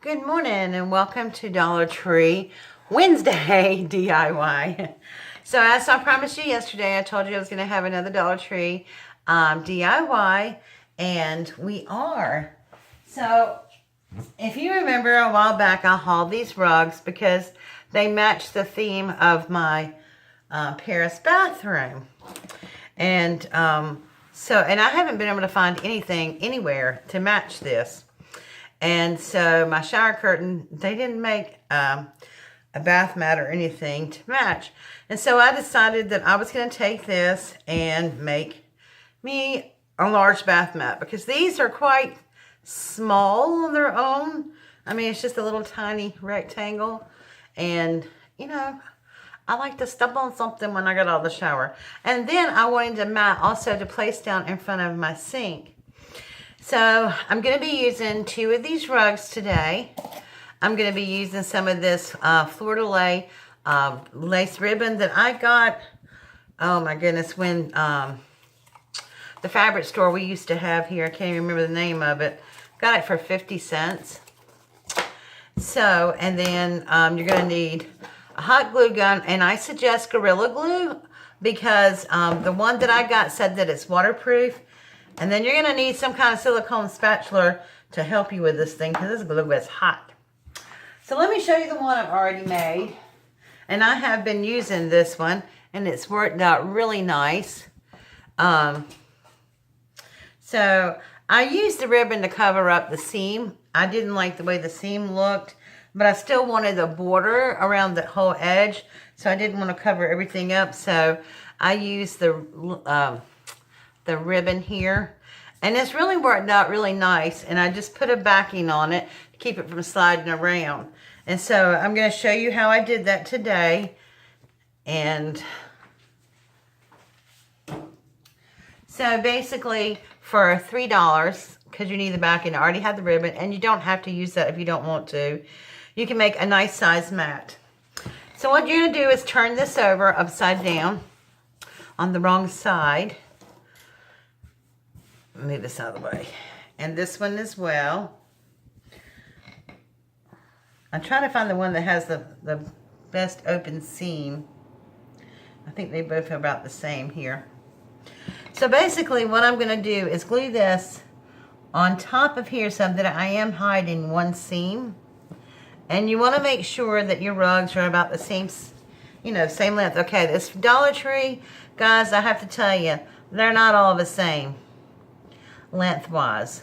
Good morning and welcome to Dollar Tree Wednesday DIY. So as I promised you yesterday, I told you I was going to have another Dollar Tree DIY, and we are. So if you remember a while back, I hauled these rugs because they match the theme of my Paris bathroom. And and I haven't been able to find anything anywhere to match this. And so my shower curtain, they didn't make a bath mat or anything to match. And so I decided that I was going to take this and make me a large bath mat, because these are quite small on their own. I mean, it's just a little tiny rectangle. And, you know, I like to step on something when I get out of the shower. And then I wanted a mat also to place down in front of my sink. So I'm going to be using 2 of these rugs today. I'm going to be using some of this fleur-de-lis lace ribbon that I got, oh my goodness, when the fabric store we used to have here, I can't even remember the name of it, got it for 50 cents. So, and then you're going to need a hot glue gun, and I suggest Gorilla Glue because the one that I got said that it's waterproof. And then you're going to need some kind of silicone spatula to help you with this thing, because this glue is hot. So let me show you the one I've already made. And I have been using this one, and it's worked out really nice. So I used the ribbon to cover up the seam. I didn't like the way the seam looked, but I still wanted a border around the whole edge, so I didn't want to cover everything up. So I used the ribbon here, and it's really worked out really nice, and I just put a backing on it to keep it from sliding around. And so I'm going to show you how I did that today. And so basically for $3, because you need the backing, I already had the ribbon, and you don't have to use that if you don't want to, you can make a nice size mat. So what you're going to do is turn this over upside down on the wrong side. Move this out of the way. And this one as well. I'm trying to find the one that has the best open seam. I think they both are about the same here. So basically what I'm going to do is glue this on top of here so that I am hiding one seam. And you want to make sure that your rugs are about the same, same length. Okay, this Dollar Tree, guys, I have to tell you, they're not all the same lengthwise.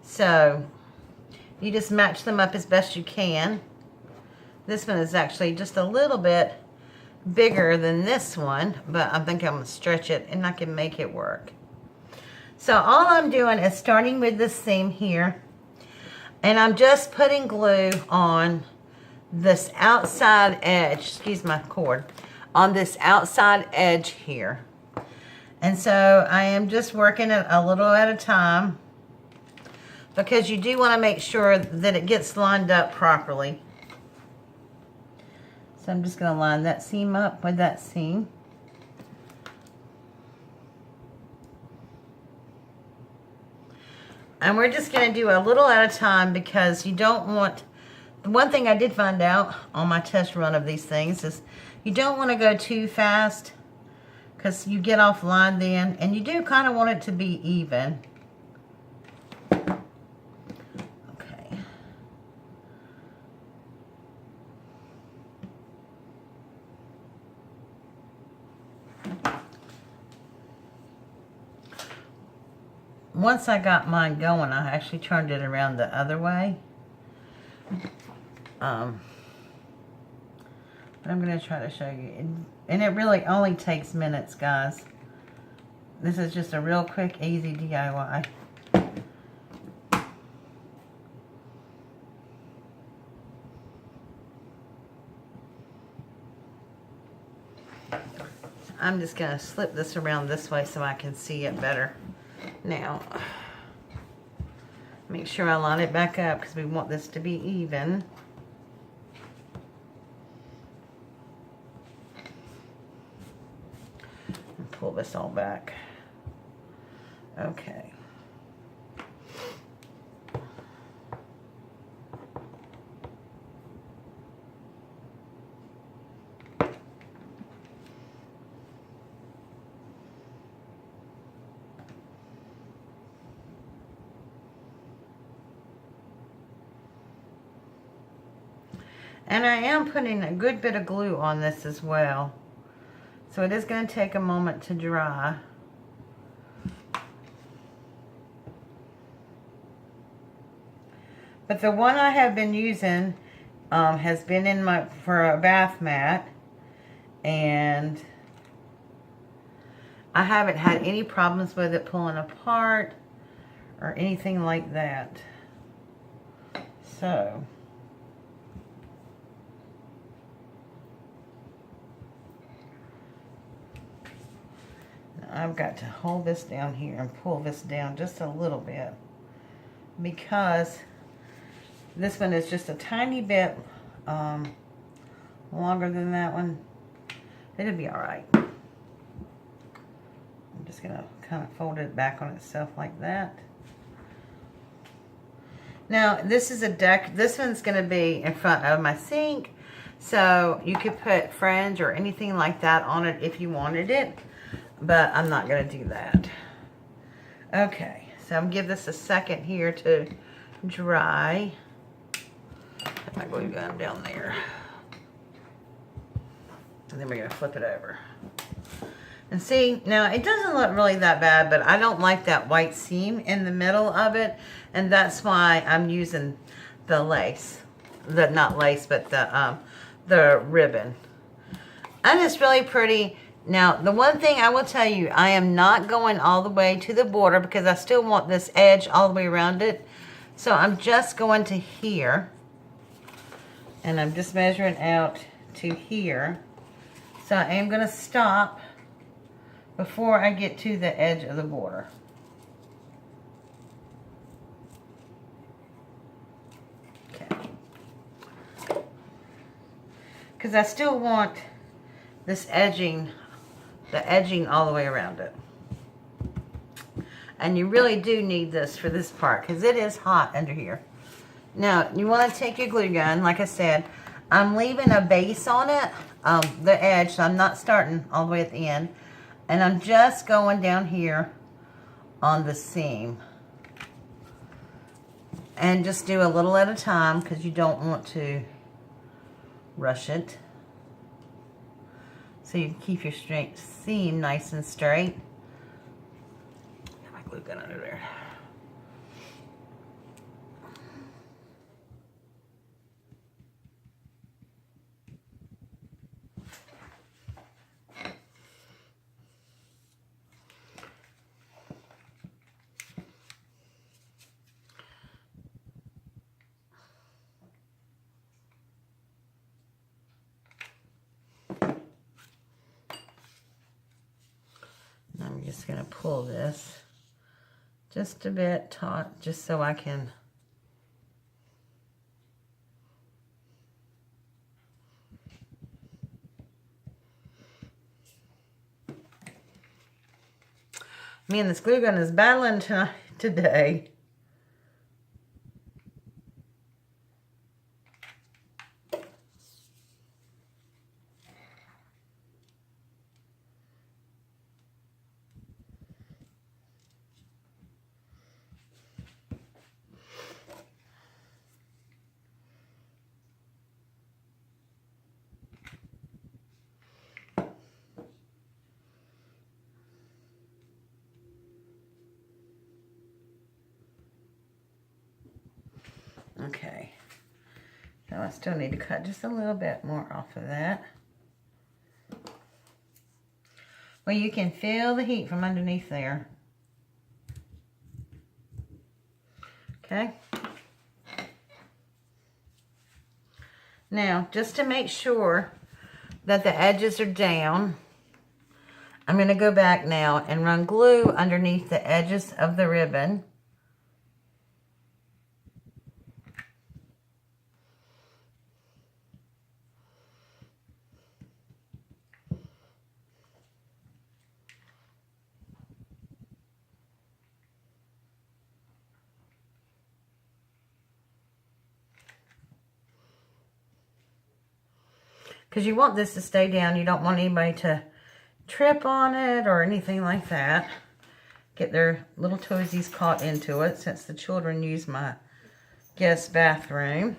So you just match them up as best you can. This one is actually just a little bit bigger than this one, but I think I'm going to stretch it and I can make it work. So all I'm doing is starting with this seam here, and I'm just putting glue on this outside edge, excuse my cord, on this outside edge here. And so I am just working it a little at a time, because you do want to make sure that it gets lined up properly. So I'm just going to line that seam up with that seam. And we're just going to do a little at a time, because you don't want, the one thing I did find out on my test run of these things is you don't want to go too fast, because you get off line then, and you do kind of want it to be even. Okay. Once I got mine going, I actually turned it around the other way. But I'm going to try to show you. And it really only takes minutes, guys. This is just a real quick, easy DIY. I'm just going to slip this around this way so I can see it better. Now, make sure I line it back up, because we want this to be even. Pull this all back. Okay. And I am putting a good bit of glue on this as well. So it is going to take a moment to dry. But the one I have been using has been in for a bath mat. And I haven't had any problems with it pulling apart or anything like that. So I've got to hold this down here and pull this down just a little bit, because this one is just a tiny bit longer than that one. It'll be all right. I'm just gonna kind of fold it back on itself like that. Now this is this one's gonna be in front of my sink, so you could put fringe or anything like that on it if you wanted it, but I'm not gonna do that. Okay, so I'm gonna give this a second here to dry. Put my glue gun down there. And then we're gonna flip it over. And see, now it doesn't look really that bad, but I don't like that white seam in the middle of it, and that's why I'm using the lace. Not lace, but the ribbon. And it's really pretty. Now, the one thing I will tell you, I am not going all the way to the border because I still want this edge all the way around it. So I'm just going to here, and I'm just measuring out to here. So I am going to stop before I get to the edge of the border. Okay. Because I still want this edging, the edging all the way around it. And you really do need this for this part because it is hot under here. Now, you want to take your glue gun, like I said. I'm leaving a base on it, the edge, so I'm not starting all the way at the end. And I'm just going down here on the seam. And just do a little at a time because you don't want to rush it. So you can keep your seam nice and straight. Got my glue gun under there. I'm just going to pull this just a bit taut, just so I can me and this glue gun is battling today. Okay, so I still need to cut just a little bit more off of that. Well, you can feel the heat from underneath there. Okay. Now, just to make sure that the edges are down, I'm going to go back now and run glue underneath the edges of the ribbon. Because you want this to stay down. You don't want anybody to trip on it or anything like that. Get their little toesies caught into it, since the children use my guest bathroom.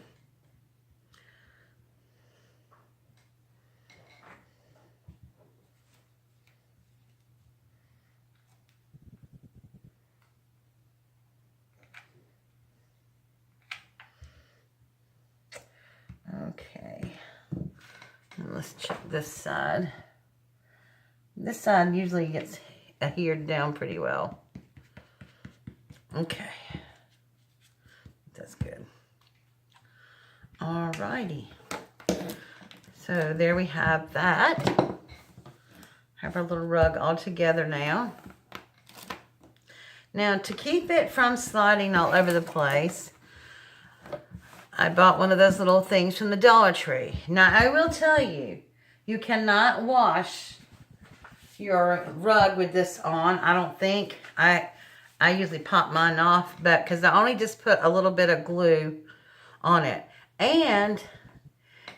Let's check this side. This side usually gets adhered down pretty well. Okay. That's good. Alrighty. So there we have that. Have our little rug all together now. Now to keep it from sliding all over the place, I bought one of those little things from the Dollar Tree. Now I will tell you, you cannot wash your rug with this on. I don't think. I usually pop mine off, but because I only just put a little bit of glue on it. And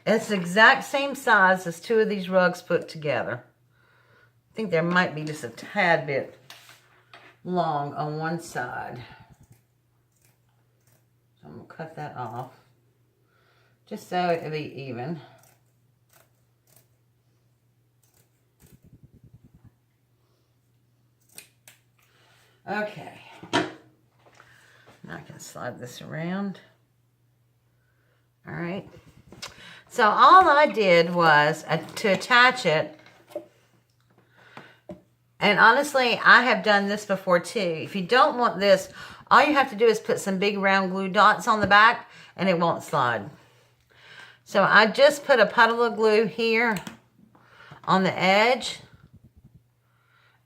it's the exact same size as two of these rugs put together. I think there might be just a tad bit long on one side. So I'm going to cut that off just so it'll be even. Okay. Now I can slide this around. All right. So all I did was to attach it. And honestly, I have done this before too. If you don't want this, all you have to do is put some big round glue dots on the back and it won't slide. So I just put a puddle of glue here on the edge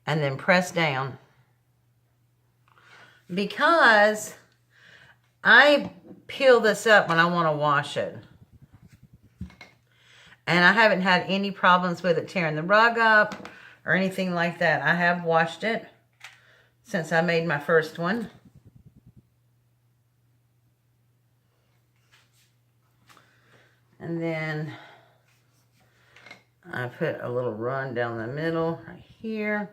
and then press down. Because I peel this up when I want to wash it. And I haven't had any problems with it tearing the rug up or anything like that. I have washed it since I made my first one. And then I put a little run down the middle right here.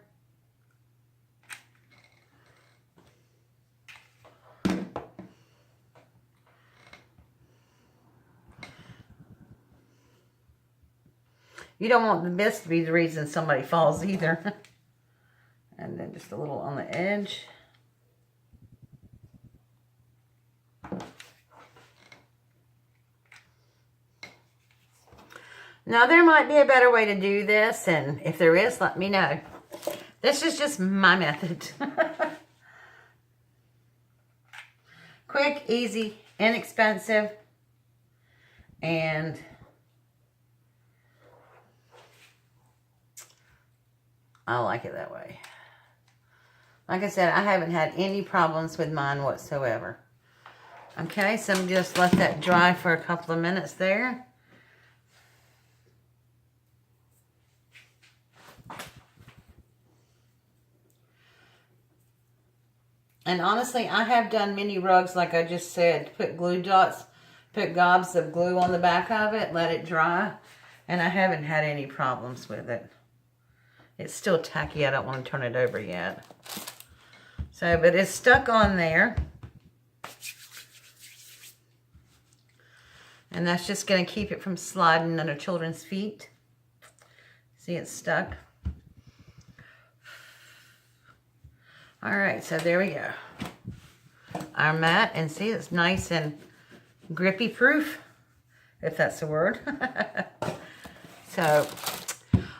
You don't want this to be the reason somebody falls either. And then just a little on the edge. Now there might be a better way to do this, and if there is, let me know. This is just my method. Quick, easy, inexpensive, and I like it that way. Like I said, I haven't had any problems with mine whatsoever. Okay, so I'm just let that dry for a couple of minutes there. And honestly, I have done many rugs, like I just said, put glue dots, put gobs of glue on the back of it, let it dry, and I haven't had any problems with it. It's still tacky. I don't want to turn it over yet. So, but it's stuck on there. And that's just going to keep it from sliding under children's feet. See, it's stuck. All right, so there we go. Our mat, and see, it's nice and grippy proof, if that's a word. So,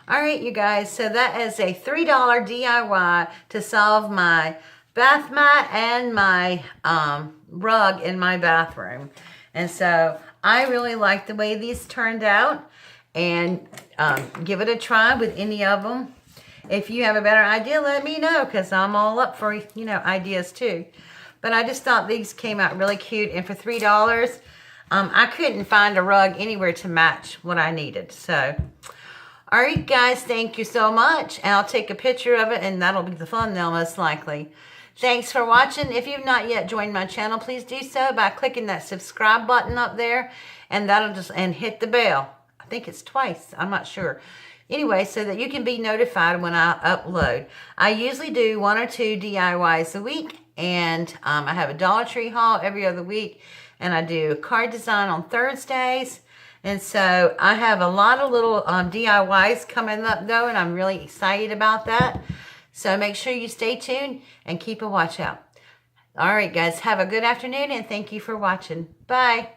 all right, you guys, so that is a $3 DIY to solve my bath mat and my rug in my bathroom. And so I really like the way these turned out, and give it a try with any of them. If you have a better idea, let me know, because I'm all up for, you know, ideas too. But I just thought these came out really cute, and for $3, I couldn't find a rug anywhere to match what I needed. So, all right, guys, thank you so much. And I'll take a picture of it, and that'll be the thumbnail most likely. Thanks for watching. If you've not yet joined my channel, please do so by clicking that subscribe button up there, and that'll just, and hit the bell. I think it's twice. I'm not sure. Anyway, so that you can be notified when I upload. I usually do 1 or 2 DIYs a week, and I have a Dollar Tree haul every other week, and I do card design on Thursdays. And so I have a lot of little DIYs coming up though, and I'm really excited about that. So make sure you stay tuned and keep a watch out. All right, guys, have a good afternoon, and thank you for watching. Bye.